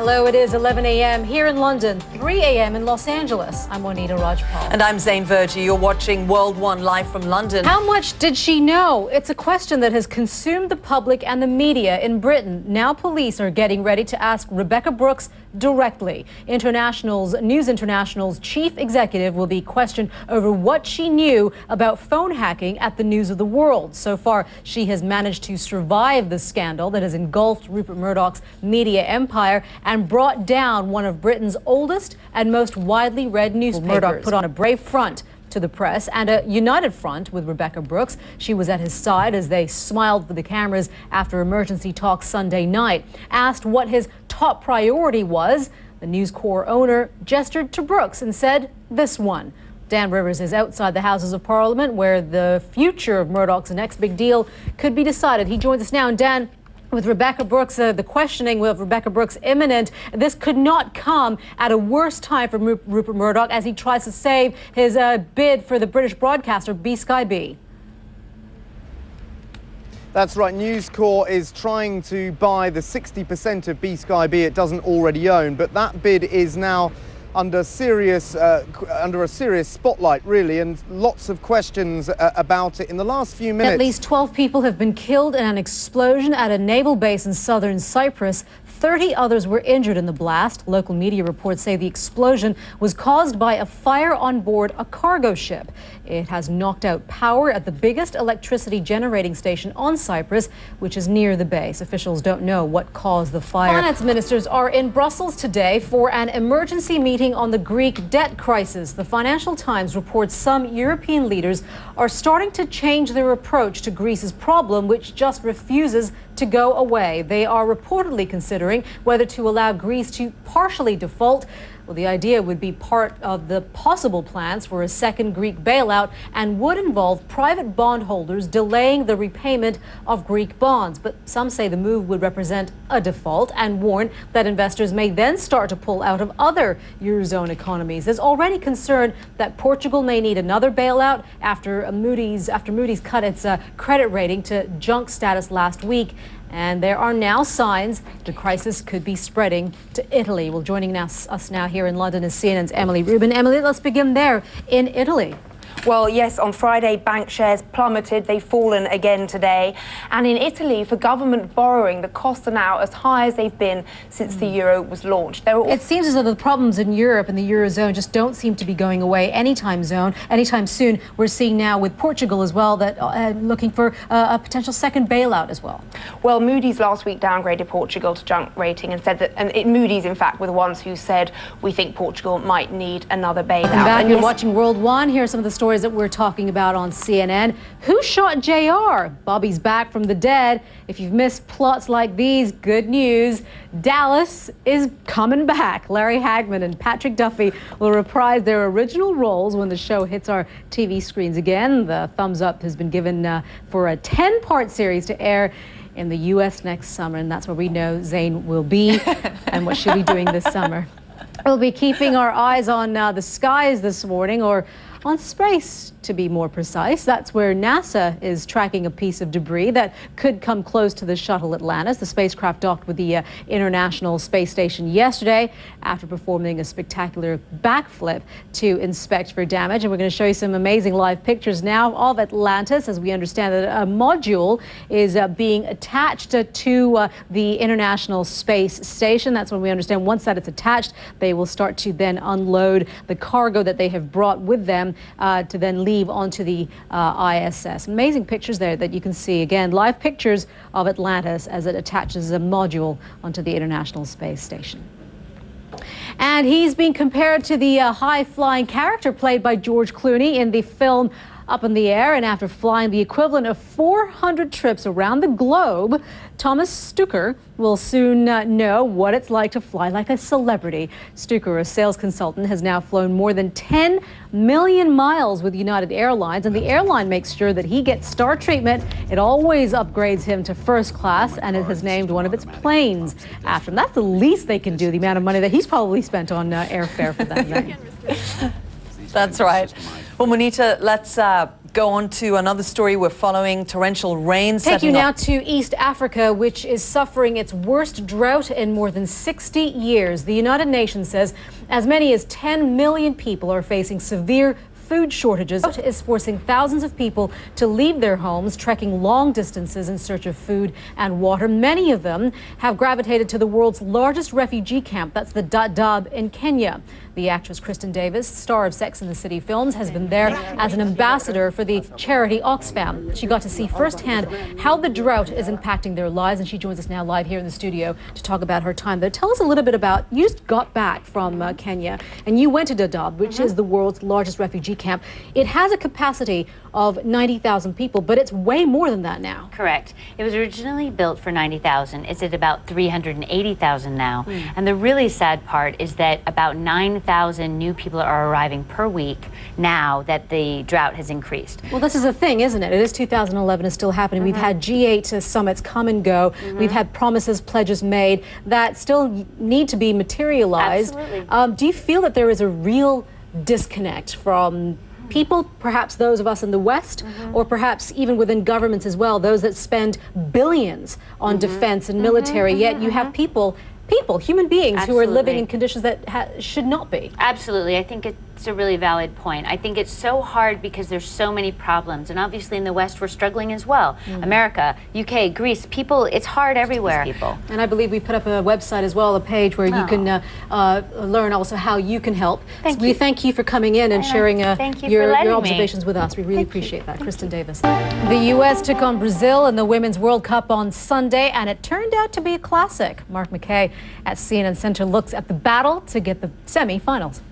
Hello, it is 11 a.m. here in London, 3 a.m. in Los Angeles. I'm Monita Rajpal. And I'm Zain Verji. You're watching World One live from London. How much did she know? It's a question that has consumed the public and the media in Britain. Now police are getting ready to ask Rebekah Brooks directly. News International's chief executive will be questioned over what she knew about phone hacking at the News of the World. So far, she has managed to survive the scandal that has engulfed Rupert Murdoch's media empire and brought down one of Britain's oldest and most widely read newspapers. Murdoch put on a brave front to the press and a united front with Rebekah Brooks. She was at his side as they smiled for the cameras after emergency talks Sunday night. Asked what his top priority was, the News Corp owner gestured to Brooks and said this one. Dan Rivers is outside the Houses of Parliament where the future of Murdoch's next big deal could be decided. He joins us now. And Dan, with Rebekah Brooks, the questioning of Rebekah Brooks imminent, this could not come at a worse time for Rupert Murdoch as he tries to save his bid for the British broadcaster Sky B. That's right. News Corp is trying to buy the 60% of Sky B it doesn't already own, but that bid is now under a serious spotlight, really, and lots of questions about it in the last few minutes. At least 12 people have been killed in an explosion at a naval base in southern Cyprus. 30 others were injured in the blast. Local media reports say the explosion was caused by a fire on board a cargo ship. It has knocked out power at the biggest electricity generating station on Cyprus, which is near the base. Officials don't know what caused the fire. Finance ministers are in Brussels today for an emergency meeting on the Greek debt crisis. The Financial Times reports some European leaders are starting to change their approach to Greece's problem, which just refuses to go away. They are reportedly considering whether to allow Greece to partially default. Well, the idea would be part of the possible plans for a second Greek bailout and would involve private bondholders delaying the repayment of Greek bonds. But some say the move would represent a default and warn that investors may then start to pull out of other Eurozone economies. There's already concern that Portugal may need another bailout after Moody's cut its credit rating to junk status last week. And there are now signs the crisis could be spreading to Italy. Well, joining us now here in London is CNN's Emily Rubin. Emily, let's begin there in Italy. Well, yes, on Friday, bank shares plummeted. They've fallen again today. And in Italy, for government borrowing, the costs are now as high as they've been since the euro was launched. It seems as though the problems in Europe and the Eurozone just don't seem to be going away anytime soon. We're seeing now with Portugal as well that looking for a potential second bailout as well. Well, Moody's last week downgraded Portugal to junk rating and said that, Moody's, in fact, were the ones who said, we think Portugal might need another bailout. Back, you're watching World One. Here are some of the stories that we're talking about on CNN. Who shot JR? Bobby's back from the dead. If you've missed plots like these, good news. Dallas is coming back. Larry Hagman and Patrick Duffy will reprise their original roles when the show hits our TV screens again. The thumbs up has been given for a 10-part series to air in the U.S. next summer, and that's where we know Zain will be and what she'll be doing this summer. We'll be keeping our eyes on the skies this morning, or on space, to be more precise. That's where NASA is tracking a piece of debris that could come close to the shuttle Atlantis. The spacecraft docked with the International Space Station yesterday after performing a spectacular backflip to inspect for damage. And we're going to show you some amazing live pictures now of Atlantis, as we understand that a module is being attached to the International Space Station. That's when we understand once that it's attached, they will start to then unload the cargo that they have brought with them to then leave onto the ISS. Amazing pictures there that you can see. Again, live pictures of Atlantis as it attaches a module onto the International Space Station. And he's being compared to the high-flying character played by George Clooney in the film Up in the Air. And after flying the equivalent of 400 trips around the globe, Thomas Stucker will soon know what it's like to fly like a celebrity. Stucker, a sales consultant, has now flown more than 10 million miles with United Airlines, and the airline makes sure that he gets star treatment. It always upgrades him to first class, and it has named one of its planes after him. That's the least they can do, the amount of money that he's probably spent on airfare for that night. That's right. Well, Monita, let's go on to another story we're following. Torrential rain. Take you now to East Africa, which is suffering its worst drought in more than 60 years. The United Nations says as many as 10 million people are facing severe food shortages. It is forcing thousands of people to leave their homes, trekking long distances in search of food and water. Many of them have gravitated to the world's largest refugee camp. That's the Dadaab in Kenya. The actress Kristen Davis, star of Sex and the City films, has been there as an ambassador for the charity Oxfam. She got to see firsthand how the drought is impacting their lives, and she joins us now live here in the studio to talk about her time there. Tell us a little bit about, you just got back from Kenya, and you went to Dadaab, which is the world's largest refugee camp. It has a capacity of 90,000 people, but it's way more than that now. Correct. It was originally built for 90,000. It's at about 380,000 now. And the really sad part is that about 9,000 new people are arriving per week now that the drought has increased. Well, this is a thing, isn't it? It is 2011, it's still happening. We've had G8 summits come and go. We've had promises, pledges made that still need to be materialized. Absolutely. Do you feel that there is a real disconnect from people, perhaps those of us in the West, or perhaps even within governments as well, those that spend billions on defense and military, yet you have people, human beings who are living in conditions that should not be? Absolutely. I think it's a really valid point. I think it's so hard because there's so many problems, and obviously in the West we're struggling as well. America, UK, Greece, people, it's hard everywhere. And I believe we put up a website as well, a page where you can learn also how you can help. We thank you for coming in and sharing your observations with us. We really appreciate that. Kristen Davis. The U.S. took on Brazil in the Women's World Cup on Sunday, and it turned out to be a classic. Mark McKay at CNN Center looks at the battle to get the semi-finals.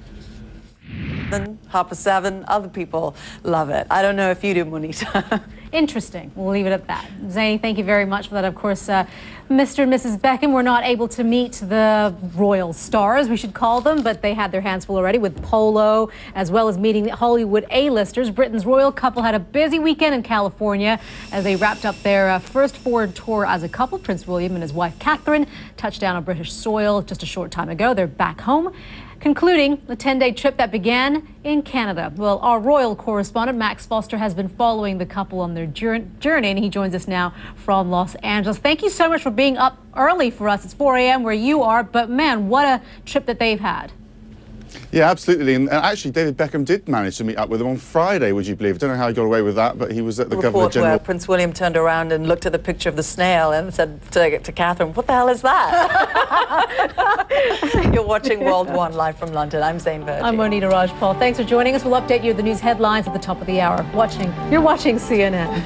7:30, other people love it. I don't know if you do, Monita. Interesting. We'll leave it at that. Zane, thank you very much for that. Of course, Mr. and Mrs. Beckham were not able to meet the royal stars, we should call them, but they had their hands full already with polo, as well as meeting the Hollywood A-listers. Britain's royal couple had a busy weekend in California as they wrapped up their first forward tour as a couple. Prince William and his wife Catherine touched down on British soil just a short time ago. They're back home, concluding the 10-day trip that began in Canada. Well, our royal correspondent, Max Foster, has been following the couple on their journey, and he joins us now from Los Angeles. Thank you so much for being up early for us. It's 4 a.m. where you are, but man, what a trip that they've had. Yeah, absolutely. And actually, David Beckham did manage to meet up with them on Friday, would you believe? I don't know how he got away with that, but he was at the Governor General. Where Prince William turned around and looked at the picture of the snail and said to Catherine, "What the hell is that?" You're watching World 1 live from London. I'm Zane Virgie. I'm Monita Rajpal. Thanks for joining us. We'll update you with the news headlines at the top of the hour. You're watching CNN.